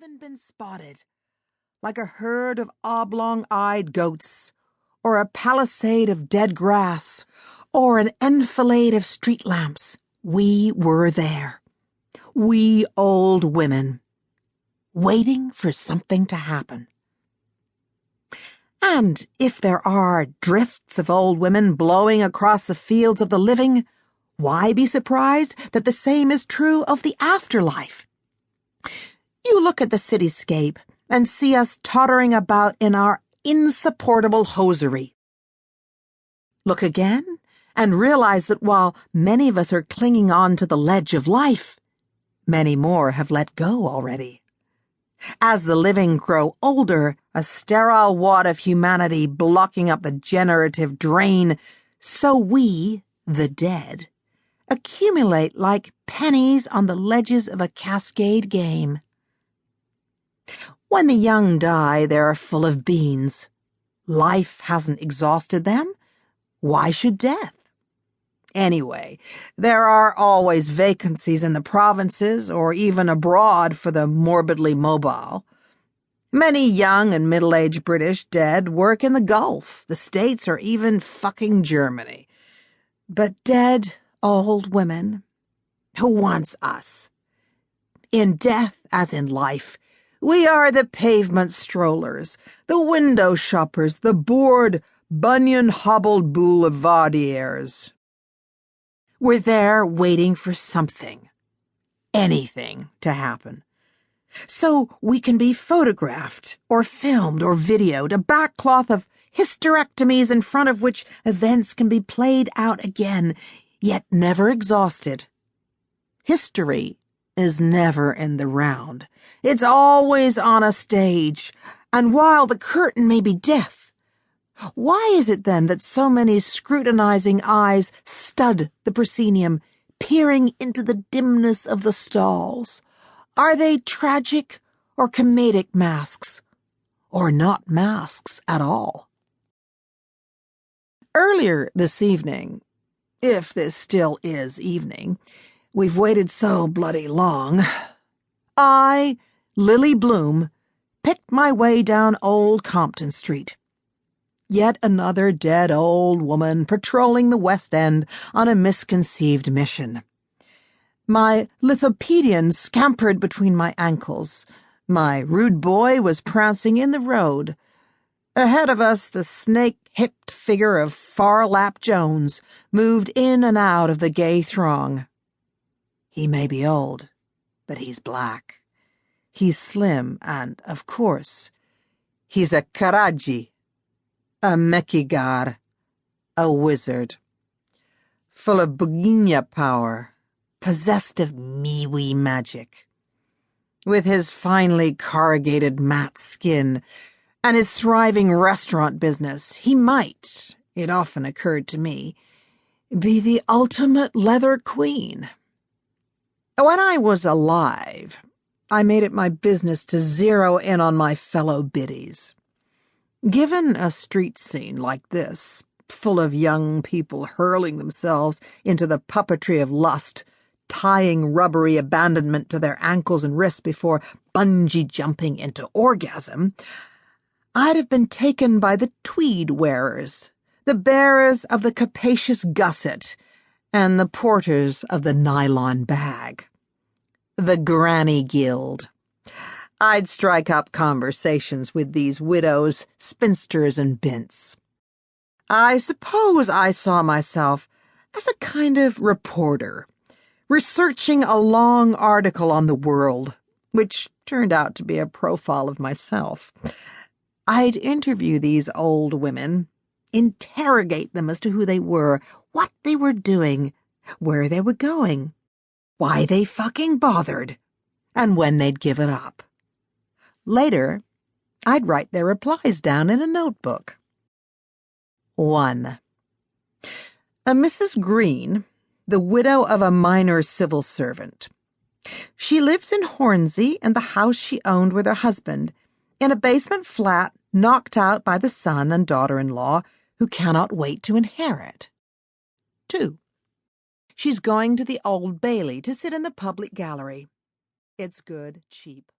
even been spotted, like a herd of oblong-eyed goats, or a palisade of dead grass, or an enfilade of street lamps. We were there. We old women, waiting for something to happen. And if there are drifts of old women blowing across the fields of the living, why be surprised that the same is true of the afterlife? You look at the cityscape and see us tottering about in our insupportable hosiery. Look again and realize that while many of us are clinging on to the ledge of life, many more have let go already. As the living grow older, a sterile wad of humanity blocking up the generative drain, so we, the dead, accumulate like pennies on the ledges of a cascade game. When the young die, they're full of beans. Life hasn't exhausted them. Why should death? Anyway, there are always vacancies in the provinces or even abroad for the morbidly mobile. Many young and middle-aged British dead work in the Gulf, the States, or even fucking Germany. But dead old women, who wants us? In death as in life, we are the pavement strollers, the window shoppers, the bored, bunion-hobbled boulevardiers. We're there waiting for something, anything, to happen. So we can be photographed or filmed or videoed, a backcloth of hysterectomies in front of which events can be played out again, yet never exhausted. History is never in the round. It's always on a stage, and while the curtain may be death, why is it then that so many scrutinizing eyes stud the proscenium, peering into the dimness of the stalls? Are they tragic or comedic masks, or not masks at all? Earlier this evening, if this still is evening, we've waited so bloody long, I, Lily Bloom, picked my way down Old Compton Street. Yet another dead old woman patrolling the West End on a misconceived mission. My lithopedion scampered between my ankles. My rude boy was prancing in the road. Ahead of us, the snake-hipped figure of Farlap Jones moved in and out of the gay throng. He may be old, but he's black. He's slim, and, of course, he's a Karaji, a Mekigar, a wizard, full of Bugina power, possessed of Miwi magic. With his finely corrugated matte skin and his thriving restaurant business, he might, it often occurred to me, be the ultimate leather queen. When I was alive, I made it my business to zero in on my fellow biddies. Given a street scene like this, full of young people hurling themselves into the puppetry of lust, tying rubbery abandonment to their ankles and wrists before bungee jumping into orgasm, I'd have been taken by the tweed wearers, the bearers of the capacious gusset, and the porters of the nylon bag. The Granny Guild. I'd strike up conversations with these widows, spinsters, and bints. I suppose I saw myself as a kind of reporter, researching a long article on the world, which turned out to be a profile of myself. I'd interview these old women, interrogate them as to who they were, what they were doing, where they were going, why they fucking bothered, and when they'd give it up. Later, I'd write their replies down in a notebook. 1. A Mrs. Green, the widow of a minor civil servant. She lives in Hornsey in the house she owned with her husband, in a basement flat knocked out by the son and daughter-in-law who cannot wait to inherit. 2. She's going to the Old Bailey to sit in the public gallery. It's good, cheap